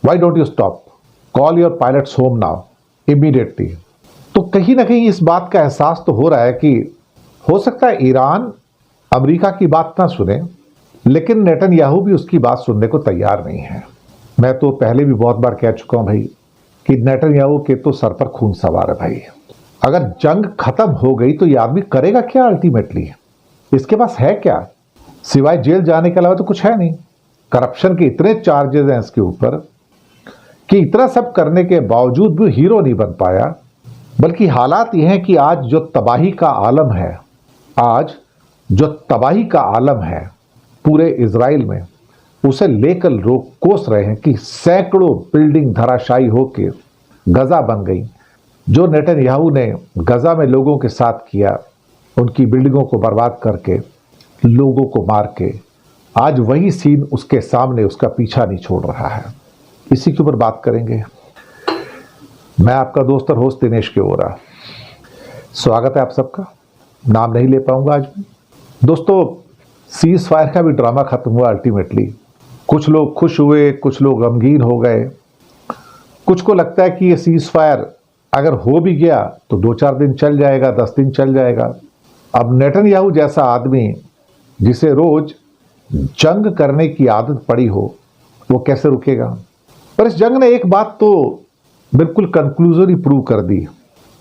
Why don't you stop, call your pilots home now immediately. तो कहीं ना कहीं इस बात का एहसास तो हो रहा है कि हो सकता है ईरान अमेरिका की बात ना सुने, लेकिन नेतन्याहू भी उसकी बात सुनने को तैयार नहीं है। मैं तो पहले भी बहुत बार कह चुका हूं भाई कि नेतन्याहू के तो सर पर खून सवार है भाई। अगर जंग खत्म हो गई तो यह आदमी करेगा क्या अल्टीमेटली? इसके पास है क्या सिवाय जेल जाने के अलावा? तो कुछ है नहीं। करप्शन के इतने चार्जेस हैं इसके ऊपर कि इतना सब करने के बावजूद भी हीरो नहीं बन पाया। बल्कि हालात ये हैं कि आज जो तबाही का आलम है, आज जो तबाही का आलम है पूरे इजराइल में, उसे लेकर लोग कोस रहे हैं कि सैकड़ों बिल्डिंग धराशायी होकर गजा बन गई। जो नेतन्याहू ने गजा में लोगों के साथ किया, उनकी बिल्डिंगों को बर्बाद करके, लोगों को मार के, आज वही सीन उसके सामने उसका पीछा नहीं छोड़ रहा है। इसी के ऊपर बात करेंगे। मैं आपका दोस्त और होस्ट दिनेश केवरा, स्वागत है आप सबका। नाम नहीं ले पाऊंगा आज भी। दोस्तों, सीज फायर का भी ड्रामा खत्म हुआ अल्टीमेटली। कुछ लोग खुश हुए, कुछ लोग गमगीन हो गए। कुछ को लगता है कि ये सीज फायर अगर हो भी गया तो 2-4 दिन चल जाएगा, 10 दिन चल जाएगा। अब नेतन्याहू जैसा आदमी जिसे रोज जंग करने की आदत पड़ी हो, वो कैसे रुकेगा? पर इस जंग ने एक बात तो बिल्कुल कंक्लूजन ही प्रूव कर दी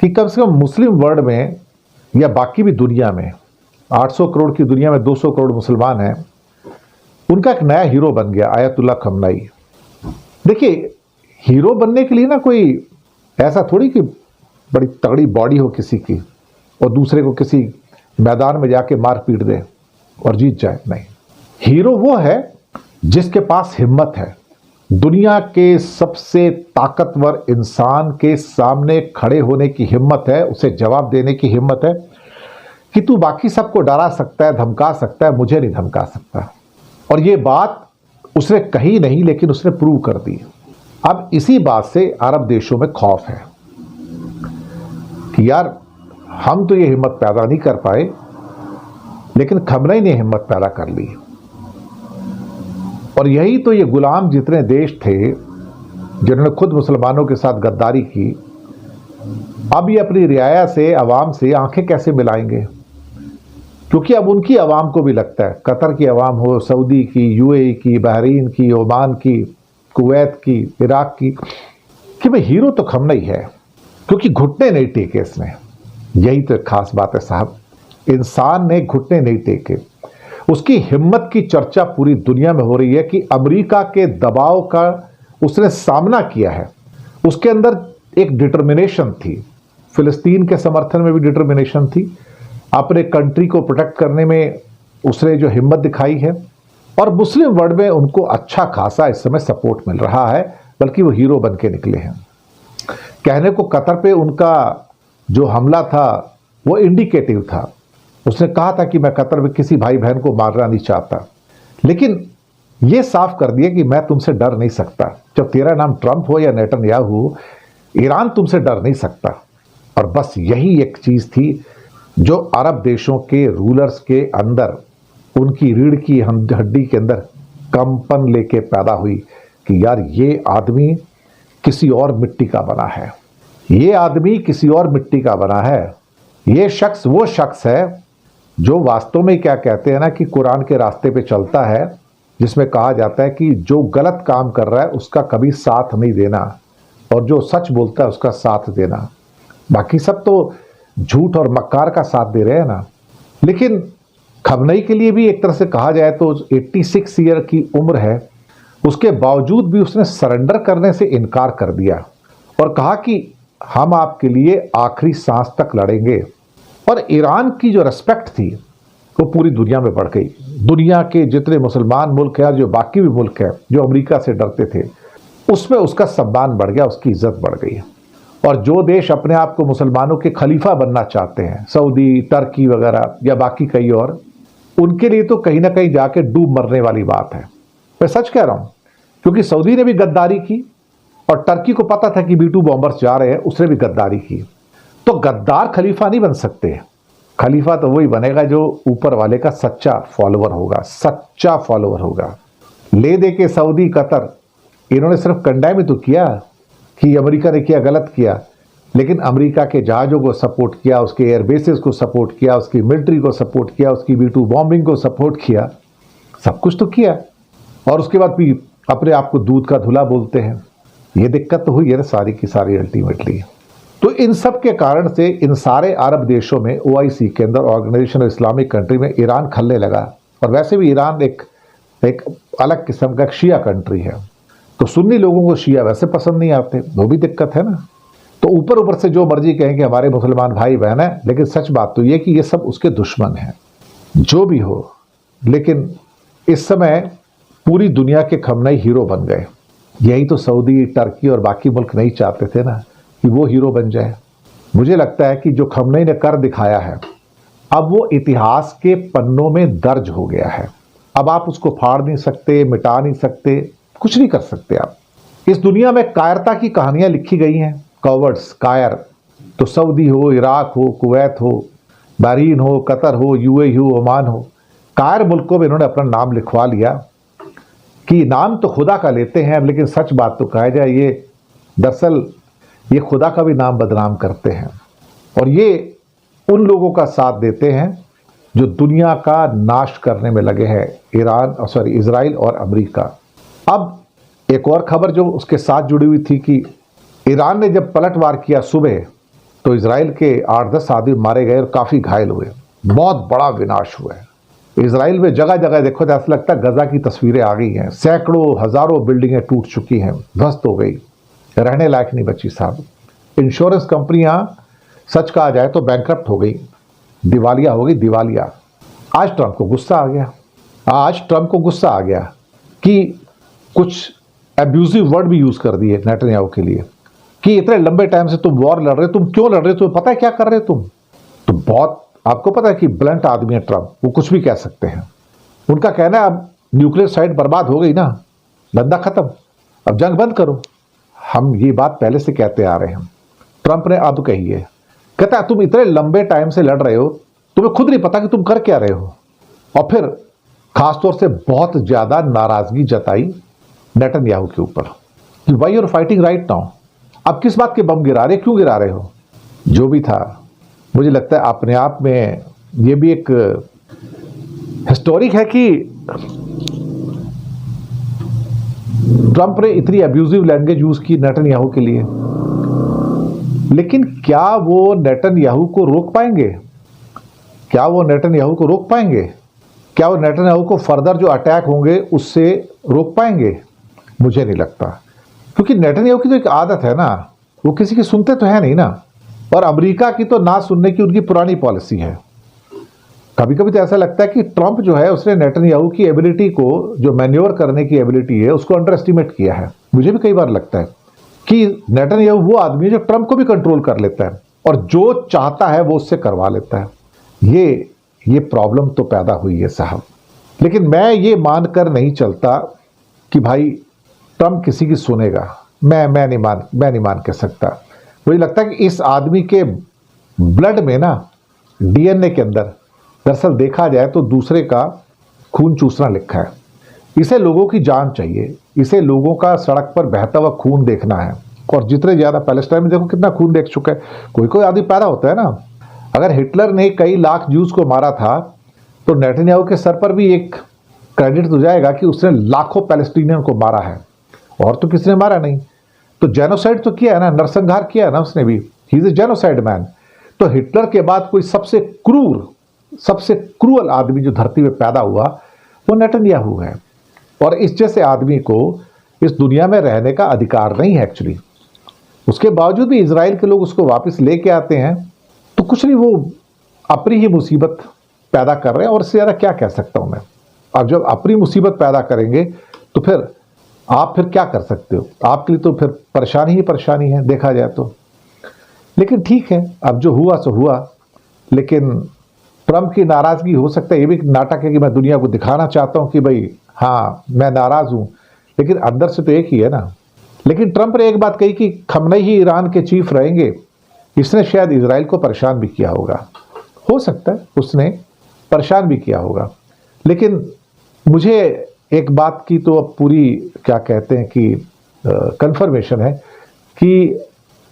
कि कम से कम मुस्लिम वर्ल्ड में या बाकी भी दुनिया में, 800 करोड़ की दुनिया में 200 करोड़ मुसलमान हैं, उनका एक नया हीरो बन गया आयतुल्लाह खमनाई। देखिए, हीरो बनने के लिए ना कोई ऐसा थोड़ी कि बड़ी तगड़ी बॉडी हो किसी की और दूसरे को किसी मैदान में जाके मार पीट दे और जीत जाए। नहीं, हीरो वो है जिसके पास हिम्मत है, दुनिया के सबसे ताकतवर इंसान के सामने खड़े होने की हिम्मत है, उसे जवाब देने की हिम्मत है कि तू बाकी सबको डरा सकता है, धमका सकता है, मुझे नहीं धमका सकता। और ये बात उसने कही नहीं, लेकिन उसने प्रूव कर दी। अब इसी बात से अरब देशों में खौफ है कि यार हम तो ये हिम्मत पैदा नहीं कर पाए, लेकिन खमनई ने हिम्मत पैदा कर ली। और यही तो ये गुलाम जितने देश थे जिन्होंने खुद मुसलमानों के साथ गद्दारी की, अब ये अपनी रियाया से, अवाम से आंखें कैसे मिलाएंगे? क्योंकि अब उनकी अवाम को भी लगता है, कतर की अवाम हो, सऊदी की, यूएई की, बहरीन की, ओमान की, कुवैत की, इराक की, कि भाई हीरो तो खमनई है, क्योंकि घुटने नहीं टेके इसने। यही तो खास बात है साहब, इंसान ने घुटने नहीं टेके। उसकी हिम्मत की चर्चा पूरी दुनिया में हो रही है कि अमेरिका के दबाव का उसने सामना किया है। उसके अंदर एक डिटर्मिनेशन थी, फिलिस्तीन के समर्थन में भी डिटर्मिनेशन थी, अपने कंट्री को प्रोटेक्ट करने में उसने जो हिम्मत दिखाई है, और मुस्लिम वर्ल्ड में उनको अच्छा खासा इस समय सपोर्ट मिल रहा है, बल्कि वो हीरो बन के निकले हैं। कहने को कतर पे उनका जो हमला था वो इंडिकेटिव था। उसने कहा था कि मैं कतर में किसी भाई बहन को मारना नहीं चाहता, लेकिन ये साफ कर दिया कि मैं तुमसे डर नहीं सकता। जब तेरा नाम ट्रंप हो या नेतन्याहू, ईरान तुमसे डर नहीं सकता। और बस यही एक चीज थी जो अरब देशों के रूलर्स के अंदर, उनकी रीढ़ की हड्डी के अंदर कंपन लेके पैदा हुई कि यार ये आदमी किसी और मिट्टी का बना है, ये आदमी किसी और मिट्टी का बना है। ये शख्स वो शख्स है जो वास्तव में क्या कहते हैं ना कि कुरान के रास्ते पे चलता है, जिसमें कहा जाता है कि जो गलत काम कर रहा है उसका कभी साथ नहीं देना, और जो सच बोलता है उसका साथ देना। बाकी सब तो झूठ और मक्कार का साथ दे रहे हैं ना। लेकिन खमनई के लिए भी एक तरह से कहा जाए तो 86 ईयर की उम्र है, उसके बावजूद भी उसने सरेंडर करने से इनकार कर दिया और कहा कि हम आपके लिए आखिरी सांस तक लड़ेंगे। और ईरान की जो रेस्पेक्ट थी वो पूरी दुनिया में बढ़ गई। दुनिया के जितने मुसलमान मुल्क हैं, जो बाकी भी मुल्क हैं जो अमेरिका से डरते थे, उसमें उसका सम्मान बढ़ गया, उसकी इज्जत बढ़ गई। और जो देश अपने आप को मुसलमानों के खलीफा बनना चाहते हैं, सऊदी, टर्की वगैरह या बाकी कई और, उनके लिए तो कहीं ना कहीं जाके डूब मरने वाली बात है। मैं सच कह रहा हूं, क्योंकि सऊदी ने भी गद्दारी की और टर्की को पता था कि B-2 बॉम्बर्स जा रहे हैं, उसने भी गद्दारी की। तो गद्दार खलीफा नहीं बन सकते। खलीफा तो वही बनेगा जो ऊपर वाले का सच्चा फॉलोअर होगा, सच्चा फॉलोअर होगा। ले दे के सऊदी, कतर इन्होंने सिर्फ कंडेम ही तो किया कि अमेरिका ने किया, गलत किया, लेकिन अमेरिका के जहाज़ों को सपोर्ट किया, उसके एयरबेसेस को सपोर्ट किया, उसकी मिलिट्री को सपोर्ट किया, उसकी B2 बॉम्बिंग को सपोर्ट किया, सब कुछ तो किया। और उसके बाद भी अपने आप को दूध का धुला बोलते हैं। ये दिक्कत तो हुई है ना सारी की सारी अल्टीमेटली। तो इन सब के कारण से इन सारे अरब देशों में OIC के अंदर, ऑर्गेनाइजेशन ऑफ इस्लामिक कंट्री में, ईरान खलने लगा। और वैसे भी ईरान एक अलग किस्म का शिया कंट्री है, तो सुन्नी लोगों को शिया वैसे पसंद नहीं आते, वो भी दिक्कत है ना। तो ऊपर से जो मर्जी कहें कि हमारे मुसलमान भाई बहन है, लेकिन सच बात तो ये कि ये सब उसके दुश्मन हैं, जो भी हो। लेकिन इस समय पूरी दुनिया के खमनाई हीरो बन गए। यही तो सऊदी, टर्की और बाकी मुल्क नहीं चाहते थे ना कि वो हीरो बन जाए। मुझे लगता है कि जो खमनेई ने कर दिखाया है, अब वो इतिहास के पन्नों में दर्ज हो गया है। अब आप उसको फाड़ नहीं सकते, मिटा नहीं सकते, कुछ नहीं कर सकते आप। इस दुनिया में कायरता की कहानियां लिखी गई हैं, कवर्ड्स, कायर, तो सऊदी हो, इराक हो, कुवैत हो, बहरीन हो, कतर हो, UAE हो, ओमान हो, कायर मुल्कों में इन्होंने अपना नाम लिखवा लिया कि नाम तो खुदा का लेते हैं, लेकिन सच बात तो कहा जाए, ये दरअसल ये खुदा का भी नाम बदनाम करते हैं। और ये उन लोगों का साथ देते हैं जो दुनिया का नाश करने में लगे हैं, इजराइल और अमेरिका। अब एक और खबर जो उसके साथ जुड़ी हुई थी कि ईरान ने जब पलटवार किया सुबह, तो इजराइल के 8-10 आदमी मारे गए और काफ़ी घायल हुए, बहुत बड़ा विनाश हुआ है। इजराइल में जगह जगह देखो तो ऐसा लगता है गजा की तस्वीरें आ गई हैं, सैकड़ों हजारों बिल्डिंगें टूट चुकी हैं, ध्वस्त हो गई, रहने लायक नहीं बची साहब। इंश्योरेंस कंपनियां सच कहा जाए तो बैंकरप्ट हो गई, दिवालिया हो गई, दिवालिया। आज ट्रंप को गुस्सा आ गया कि कुछ एब्यूजिव वर्ड भी यूज कर दिए नेतन्याहू के लिए कि इतने लंबे टाइम से तुम वॉर लड़ रहे हो, तुम क्यों लड़ रहे हो, तुम्हें पता है क्या कर रहे हो तुम। तो बहुत आपको पता है कि ब्लंट आदमी है ट्रंप, वो कुछ भी कह सकते हैं। उनका कहना है अब न्यूक्लियर साइट बर्बाद हो गई ना, धंधा खत्म, अब जंग बंद करो। हम ये बात पहले से कहते आ रहे हैं, ट्रंप ने अब कही है। कहता है तुम इतने लंबे टाइम से लड़ रहे हो, तुम्हें खुद नहीं पता कि तुम कर क्या रहे हो। और फिर खासतौर से बहुत ज्यादा नाराजगी जताई नेतन्याहू के ऊपर कि why you're fighting right now, अब किस बात के बम गिरा रहे, क्यों गिरा रहे हो। जो भी था, मुझे लगता है अपने आप में ये भी एक हिस्टोरिक है कि ट्रंप ने इतनी अब्यूजिव लैंग्वेज यूज की नेतन्याहू के लिए। लेकिन क्या वो नेतन्याहू को रोक पाएंगे? क्या वो नेतन्याहू को फर्दर जो अटैक होंगे उससे रोक पाएंगे? मुझे नहीं लगता, क्योंकि नेतन्याहू की तो एक आदत है ना, वो किसी की सुनते तो है नहीं ना। और अमेरिका की तो ना सुनने की उनकी पुरानी पॉलिसी है। कभी कभी तो ऐसा लगता है कि ट्रंप जो है उसने नेतन्याहू की एबिलिटी को, जो मैन्योर करने की एबिलिटी है, उसको अंडर एस्टिमेट किया है। मुझे भी कई बार लगता है कि नेतन्याहू वो आदमी है जो ट्रंप को भी कंट्रोल कर लेता है और जो चाहता है वो उससे करवा लेता है। ये प्रॉब्लम तो पैदा हुई है साहब। लेकिन मैं ये मानकर नहीं चलता कि भाई ट्रंप किसी की सुनेगा। मैं नहीं मान के सकता। मुझे लगता है कि इस आदमी के ब्लड में ना, DNA के अंदर दरअसल देखा जाए तो दूसरे का खून चूसना लिखा है। इसे लोगों की जान चाहिए, इसे लोगों का सड़क पर बहता हुआ खून देखना है। और जितने ज़्यादा पैलेस्टाइन में देखो कितना खून देख चुका है। कोई आदमी पैदा होता है ना। अगर हिटलर ने कई लाख ज्यूज को मारा था तो नेतन्याहू के सर पर भी एक क्रेडिट तो जाएगा कि उसने लाखों पैलेस्टीनियन को मारा है, और तो किसी ने मारा नहीं। तो जेनोसाइड तो किया है ना, नरसंहार किया है ना उसने भी। He is a genocide man. तो हिटलर के बाद कोई सबसे क्रूअल आदमी जो धरती में पैदा हुआ वो नेतन्याहू है। और इस जैसे आदमी को इस दुनिया में रहने का अधिकार नहीं है एक्चुअली। उसके बावजूद भी इजराइल के लोग उसको वापस लेके आते हैं, तो कुछ नहीं, वो अपनी ही मुसीबत पैदा कर रहे हैं। और इससे ज़्यादा क्या कह सकता हूं मैं। अब जब अपनी मुसीबत पैदा करेंगे तो फिर आप क्या कर सकते हो? आपके लिए तो फिर परेशानी है देखा जाए तो। लेकिन ठीक है, अब जो हुआ सो हुआ। लेकिन ट्रंप की नाराजगी हो सकता है ये भी नाटक है कि मैं दुनिया को दिखाना चाहता हूं कि भाई हाँ मैं नाराज हूं, लेकिन अंदर से तो एक ही है ना। लेकिन ट्रंप ने एक बात कही कि खमनेई ही ईरान के चीफ रहेंगे। इसने शायद इजराइल को परेशान भी किया होगा, हो सकता है उसने परेशान भी किया होगा। लेकिन मुझे एक बात की तो अब पूरी क्या कहते हैं कि कंफर्मेशन है कि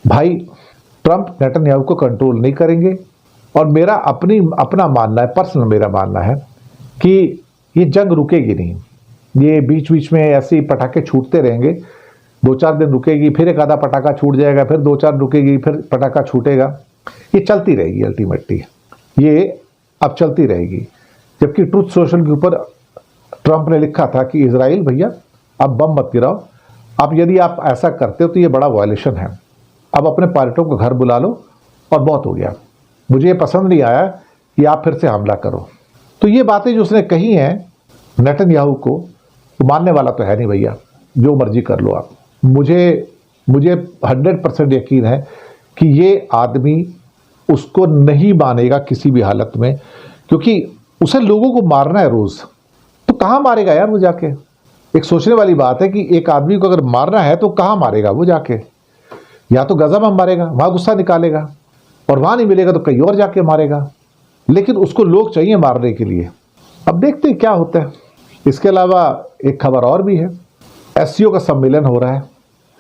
भाई ट्रंप नेतन्याहू को कंट्रोल नहीं करेंगे। और मेरा अपना मानना है, पर्सनल मेरा मानना है कि ये जंग रुकेगी नहीं। ये बीच बीच में ऐसे ही पटाखे छूटते रहेंगे, 2-4 दिन रुकेगी, फिर एक आधा पटाखा छूट जाएगा, फिर 2-4 रुकेगी, फिर पटाखा छूटेगा। ये चलती रहेगी अल्टीमेटली, ये अब चलती रहेगी। जबकि ट्रुथ सोशल के ऊपर ट्रंप ने लिखा था कि इजराइल भैया अब बम मत गिराओ, अब यदि आप ऐसा करते हो तो ये बड़ा वायलेशन है, अब अपने पायलटों को घर बुला लो और बहुत हो गया, मुझे ये पसंद नहीं आया कि आप फिर से हमला करो। तो ये बातें जो उसने कही हैं नेतन्याहू को, तो मानने वाला तो है नहीं भैया, जो मर्जी कर लो आप। मुझे 100% यकीन है कि ये आदमी उसको नहीं मानेगा किसी भी हालत में, क्योंकि उसे लोगों को मारना है रोज, तो कहाँ मारेगा यार वो जाके। एक सोचने वाली बात है कि एक आदमी को अगर मारना है तो कहाँ मारेगा वो जाके, या तो गजा में मारेगा, वहां गुस्सा निकालेगा, और वहां नहीं मिलेगा तो कहीं और जाके मारेगा, लेकिन उसको लोग चाहिए मारने के लिए। अब देखते हैं क्या होता है। इसके अलावा एक खबर और भी है, एससीओ का सम्मेलन हो रहा है,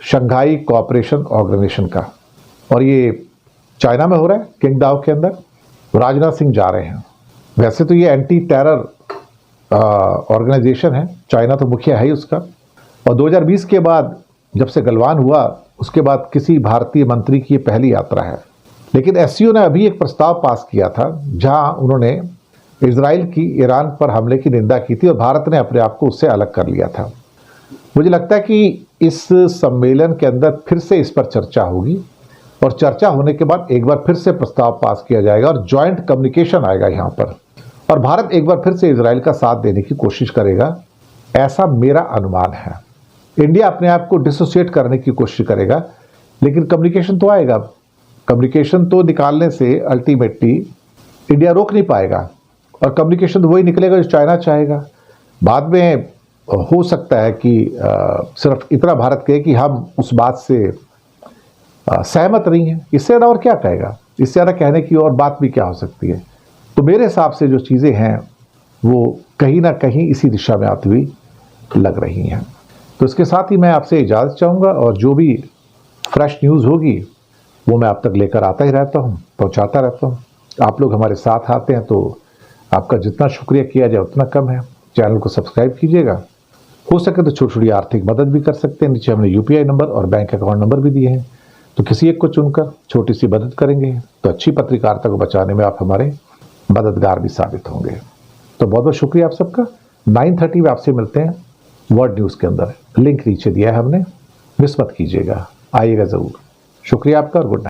शंघाई कोऑपरेशन ऑर्गेनाइजेशन का, और ये चाइना में हो रहा है, किंगदाओ के अंदर। राजनाथ सिंह जा रहे हैं। वैसे तो ये एंटी टेरर ऑर्गेनाइजेशन है, चाइना तो मुखिया है ही उसका, और 2020 के बाद जब से गलवान हुआ उसके बाद किसी भारतीय मंत्री की ये पहली यात्रा है। लेकिन एससीओ ने अभी एक प्रस्ताव पास किया था जहां उन्होंने इजराइल की ईरान पर हमले की निंदा की थी और भारत ने अपने आप को उससे अलग कर लिया था। मुझे लगता है कि इस सम्मेलन के अंदर फिर से इस पर चर्चा होगी, और चर्चा होने के बाद एक बार फिर से प्रस्ताव पास किया जाएगा और जॉइंट कम्युनिकेशन आएगा यहाँ पर, और भारत एक बार फिर से इजराइल का साथ देने की कोशिश करेगा, ऐसा मेरा अनुमान है। इंडिया अपने आप को डिसोसिएट करने की कोशिश करेगा, लेकिन कम्युनिकेशन तो आएगा। कम्युनिकेशन तो निकालने से अल्टीमेटली इंडिया रोक नहीं पाएगा, और कम्युनिकेशन तो वही निकलेगा जो चाइना चाहेगा। बाद में हो सकता है कि सिर्फ इतना भारत कहे कि हम उस बात से सहमत नहीं हैं, इससे ज़्यादा और क्या कहेगा, इससे ज़्यादा कहने की और बात भी क्या हो सकती है। तो मेरे हिसाब से जो चीज़ें हैं वो कहीं ना कहीं इसी दिशा में आती हुई लग रही हैं। तो इसके साथ ही मैं आपसे इजाज़त चाहूँगा, और जो भी फ्रेश न्यूज़ होगी वो मैं आप तक लेकर आता ही रहता हूँ, पहुँचाता रहता हूँ। आप लोग हमारे साथ आते हैं तो आपका जितना शुक्रिया किया जाए उतना कम है। चैनल को सब्सक्राइब कीजिएगा, हो सके तो छोटी छोटी आर्थिक मदद भी कर सकते हैं। नीचे हमने यूपीआई नंबर और बैंक अकाउंट नंबर भी दिए हैं, तो किसी एक को चुनकर छोटी सी मदद करेंगे तो अच्छी पत्रकारिता को बचाने में आप हमारे मददगार भी साबित होंगे। तो बहुत बहुत शुक्रिया आप सबका। 9:30 में आपसे मिलते हैं वर्ल्ड न्यूज़ के अंदर। लिंक नीचे दिया है हमने, मिस मत कीजिएगा, आइएगा ज़रूर। शुक्रिया आपका और गुड नाइट।